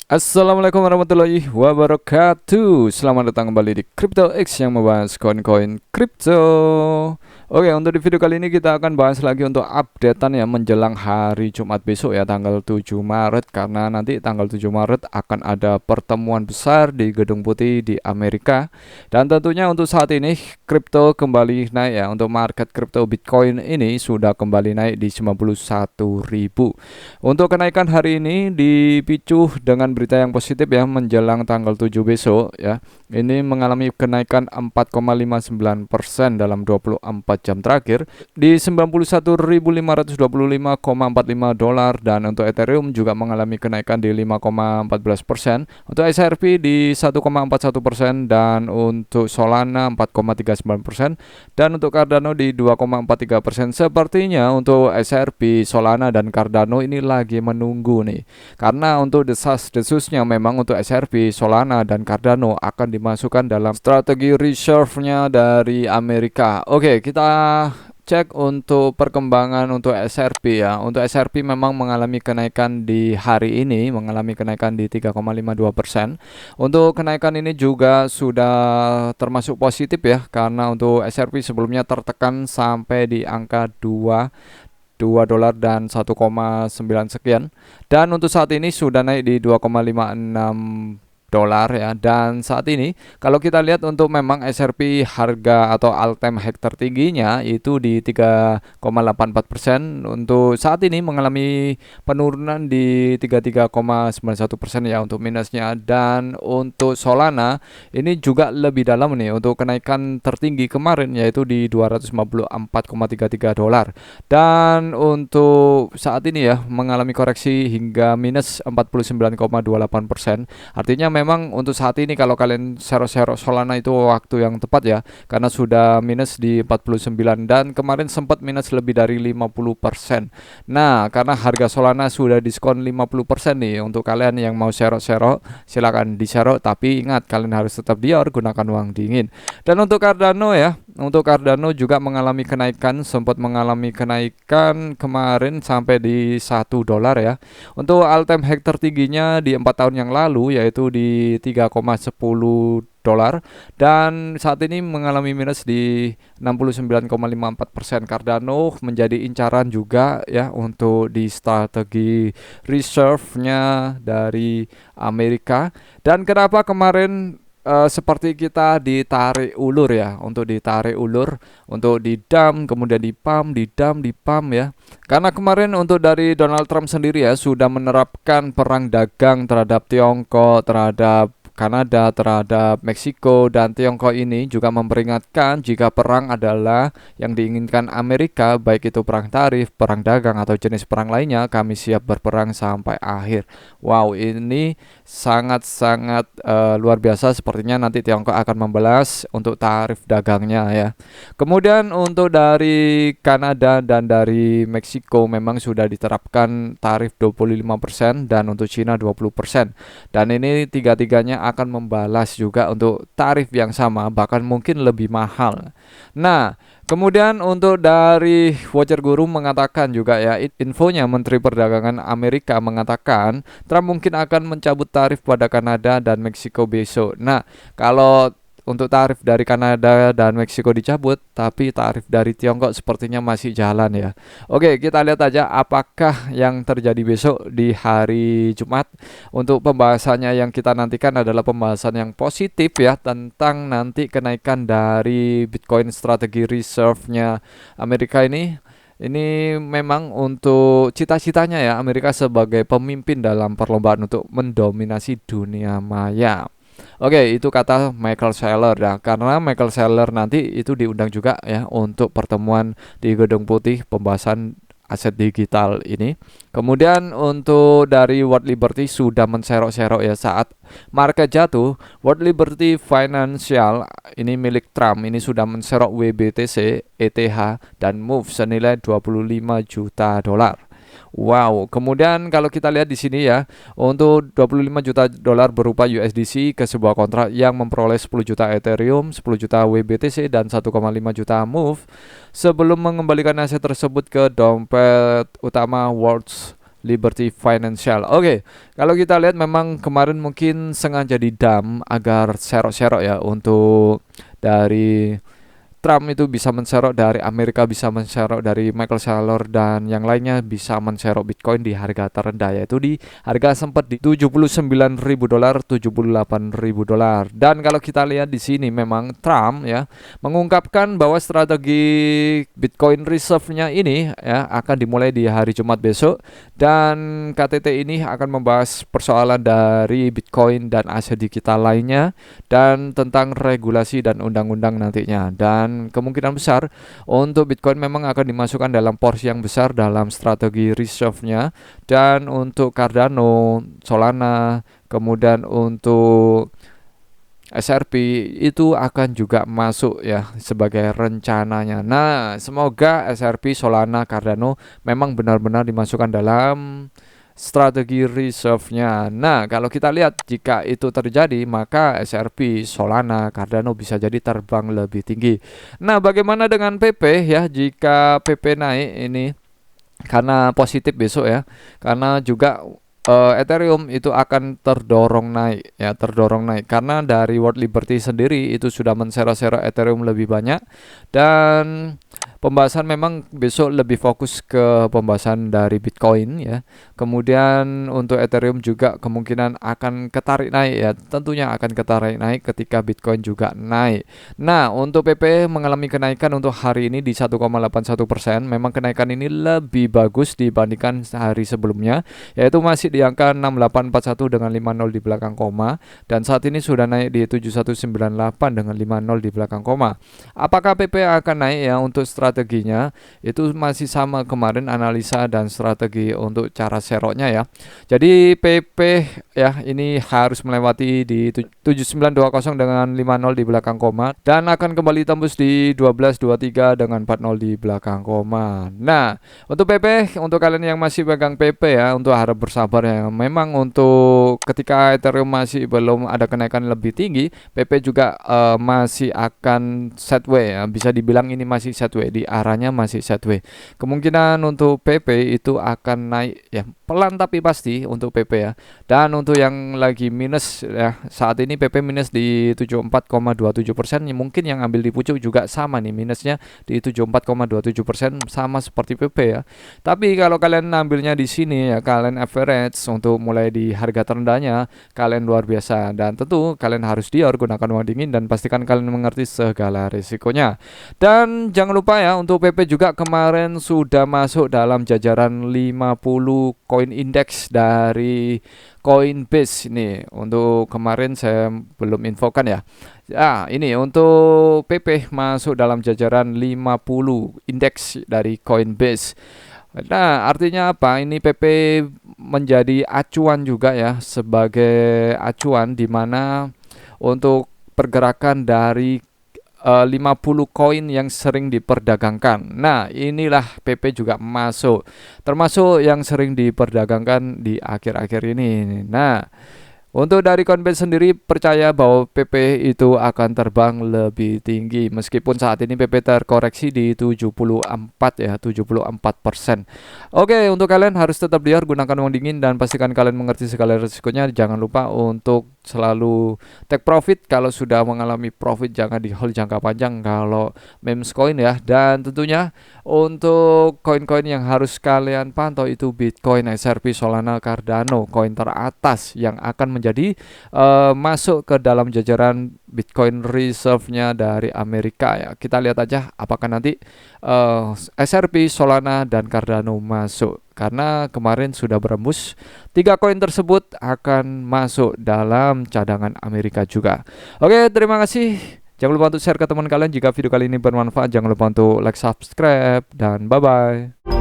Assalamualaikum warahmatullahi wabarakatuh. Selamat datang kembali di Crypto X yang membahas koin-koin kripto. Oke, untuk di video kali ini kita akan bahas lagi untuk updatean ya menjelang hari Jumat besok ya, tanggal 7 Maret, karena nanti tanggal 7 Maret akan ada pertemuan besar di Gedung Putih di Amerika. Dan tentunya untuk saat ini kripto kembali naik ya. Untuk market kripto Bitcoin ini sudah kembali naik di 91.000. Untuk kenaikan hari ini dipicu dengan berita yang positif ya menjelang tanggal 7 besok ya. Ini mengalami kenaikan 4,59% dalam 24 jam terakhir di 91.525,45 dolar, dan untuk Ethereum juga mengalami kenaikan di 5,14%, untuk XRP di 1,41%, dan untuk Solana 4,39%, dan untuk Cardano di 2,43%. Sepertinya untuk XRP, Solana, dan Cardano ini lagi menunggu nih, karena untuk desas-desusnya memang untuk XRP, Solana, dan Cardano akan dimasukkan dalam strategi reserve-nya dari Amerika. Oke, kita cek untuk perkembangan untuk SRP ya. Untuk SRP memang mengalami kenaikan di hari ini, mengalami kenaikan di 3,52%. Untuk kenaikan ini juga sudah termasuk positif ya, karena untuk SRP sebelumnya tertekan sampai di angka 2 dolar dan 1,9 sekian, dan untuk saat ini sudah naik di 2,56 dolar ya. Dan saat ini kalau kita lihat untuk memang SRP harga atau all time high tertingginya itu di 3,84%, untuk saat ini mengalami penurunan di 33,91% ya untuk minusnya. Dan untuk Solana ini juga lebih dalam nih untuk kenaikan tertinggi kemarin, yaitu di 254,33 dolar, dan untuk saat ini ya mengalami koreksi hingga minus 49,28%. Artinya memang untuk saat ini kalau kalian serok-serok Solana itu waktu yang tepat ya, karena sudah minus di 49 dan kemarin sempat minus lebih dari 50%. Nah, karena harga Solana sudah diskon 50% nih, untuk kalian yang mau serok-serok silakan diserok, tapi ingat kalian harus tetap dior, gunakan uang dingin. Dan untuk Cardano ya, untuk Cardano juga mengalami kenaikan, sempat mengalami kenaikan kemarin sampai di 1 dolar ya. Untuk all time high tertingginya di 4 tahun yang lalu yaitu di 3,10 dolar, dan saat ini mengalami minus di 69,54%. Cardano menjadi incaran juga ya untuk di strategi reserve-nya dari Amerika. Dan kenapa kemarin seperti kita ditarik ulur ya, untuk ditarik ulur, untuk di dump kemudian di pump, di dump, di pump ya, karena kemarin untuk dari Donald Trump sendiri ya sudah menerapkan perang dagang terhadap Tiongkok, terhadap Kanada, terhadap Meksiko, dan Tiongkok ini juga memperingatkan jika perang adalah yang diinginkan Amerika, baik itu perang tarif, perang dagang, atau jenis perang lainnya, kami siap berperang sampai akhir. Wow, ini sangat-sangat luar biasa. Sepertinya nanti Tiongkok akan membalas untuk tarif dagangnya ya. Kemudian untuk dari Kanada dan dari Meksiko memang sudah diterapkan tarif 25%, dan untuk Cina 20%. Dan ini tiga-tiganya akan membalas juga untuk tarif yang sama, bahkan mungkin lebih mahal. Nah, kemudian untuk dari Watcher Guru mengatakan juga ya, infonya Menteri Perdagangan Amerika mengatakan Trump mungkin akan mencabut tarif pada Kanada dan Meksiko besok. Nah, kalau untuk tarif dari Kanada dan Meksiko dicabut, tapi tarif dari Tiongkok sepertinya masih jalan ya. Oke, kita lihat aja apakah yang terjadi besok di hari Jumat. Untuk pembahasannya yang kita nantikan adalah pembahasan yang positif ya, tentang nanti kenaikan dari Bitcoin strategi reserve-nya Amerika ini. Ini memang untuk cita-citanya ya, Amerika sebagai pemimpin dalam perlombaan untuk mendominasi dunia maya. Oke, itu kata Michael Saylor ya. Karena Michael Saylor nanti itu diundang juga ya untuk pertemuan di Gedung Putih pembahasan aset digital ini. Kemudian untuk dari World Liberty sudah menserok-serok ya saat market jatuh. World Liberty Financial ini milik Trump ini sudah menserok WBTC, ETH, dan Move senilai 25 juta dolar. Wow, kemudian kalau kita lihat di sini ya, untuk 25 juta dolar berupa USDC ke sebuah kontrak yang memperoleh 10 juta Ethereum, 10 juta WBTC, dan 1,5 juta Move sebelum mengembalikan aset tersebut ke dompet utama World Liberty Financial. Oke, kalau kita lihat memang kemarin mungkin sengaja didam agar serok-serok ya untuk dari Trump itu bisa menserok dari Amerika, bisa menserok dari Michael Saylor dan yang lainnya bisa menserok Bitcoin di harga terendah, yaitu di harga sempat di $79.000, $78.000. Dan kalau kita lihat di sini memang Trump ya mengungkapkan bahwa strategi Bitcoin reserve-nya ini ya akan dimulai di hari Jumat besok, dan KTT ini akan membahas persoalan dari Bitcoin dan aset digital lainnya dan tentang regulasi dan undang-undang nantinya. Dan kemungkinan besar untuk Bitcoin memang akan dimasukkan dalam porsi yang besar dalam strategi reserve-nya. Dan untuk Cardano, Solana, kemudian untuk SRP itu akan juga masuk ya sebagai rencananya. Nah, semoga SRP, Solana, Cardano memang benar-benar dimasukkan dalam strategi reserve-nya. Nah, kalau kita lihat jika itu terjadi, maka SRP, Solana, Cardano bisa jadi terbang lebih tinggi. Nah, bagaimana dengan PP ya? Jika PP naik ini karena positif besok ya, karena juga Ethereum itu akan terdorong naik ya, terdorong naik karena dari World Liberty sendiri itu sudah mensero-sero Ethereum lebih banyak. Dan pembahasan memang besok lebih fokus ke pembahasan dari Bitcoin ya. Kemudian untuk Ethereum juga kemungkinan akan ketarik naik ya, tentunya akan ketarik naik ketika Bitcoin juga naik. Nah, untuk PP mengalami kenaikan untuk hari ini di 1,81%. Memang kenaikan ini lebih bagus dibandingkan hari sebelumnya, yaitu masih di angka 6841 dengan 50 di belakang koma, dan saat ini sudah naik di 7198 dengan 50 di belakang koma. Apakah PP akan naik ya? Untuk strateginya itu masih sama kemarin analisa dan strategi untuk cara seroknya ya. Jadi PP ya ini harus melewati di 7920 dengan 50 di belakang koma, dan akan kembali tembus di 1223 dengan 40 di belakang koma. Nah, untuk PP, untuk kalian yang masih pegang PP ya, untuk harap bersabar ya. Memang untuk ketika Ethereum masih belum ada kenaikan lebih tinggi, PP juga masih akan sideways ya. Bisa dibilang ini masih sideways, di arahnya masih sideways. Kemungkinan untuk PP itu akan naik ya, pelan tapi pasti untuk PP ya. Dan untuk yang lagi minus ya, saat ini PP minus di 74,27%. Mungkin yang ambil di pucuk juga sama nih, minusnya di 74,27%, sama seperti PP ya. Tapi kalau kalian ambilnya di sini ya, kalian average untuk mulai di harga terendahnya, kalian luar biasa. Dan tentu kalian harus dior, gunakan uang dingin dan pastikan kalian mengerti segala risikonya. Dan jangan lupa ya, untuk PP juga kemarin sudah masuk dalam jajaran 50 koin indeks dari Coinbase ini. Untuk kemarin saya belum infokan ya. Ini untuk PP masuk dalam jajaran 50 indeks dari Coinbase. Nah, artinya apa? Ini PP menjadi acuan juga ya, sebagai acuan di mana untuk pergerakan dari 50 koin yang sering diperdagangkan. Nah, inilah PP juga masuk, termasuk yang sering diperdagangkan di akhir-akhir ini. Nah, untuk dari Coinbase sendiri percaya bahwa PP itu akan terbang lebih tinggi, meskipun saat ini PP terkoreksi di 74 ya, 74%. Oke, untuk kalian harus tetap liar, gunakan uang dingin dan pastikan kalian mengerti segala risikonya. Jangan lupa untuk selalu take profit. Kalau sudah mengalami profit jangan di hold jangka panjang kalau memes coin ya. Dan tentunya untuk koin-koin yang harus kalian pantau itu Bitcoin, SRP, Solana, Cardano, koin teratas yang akan menjadi masuk ke dalam jajaran Bitcoin reserve-nya dari Amerika ya. Kita lihat aja apakah nanti SRP, Solana, dan Cardano masuk. Karena kemarin sudah berembus, 3 koin tersebut akan masuk dalam cadangan Amerika juga. Oke, terima kasih. Jangan lupa untuk share ke teman kalian jika video kali ini bermanfaat. Jangan lupa untuk like, subscribe, dan bye-bye.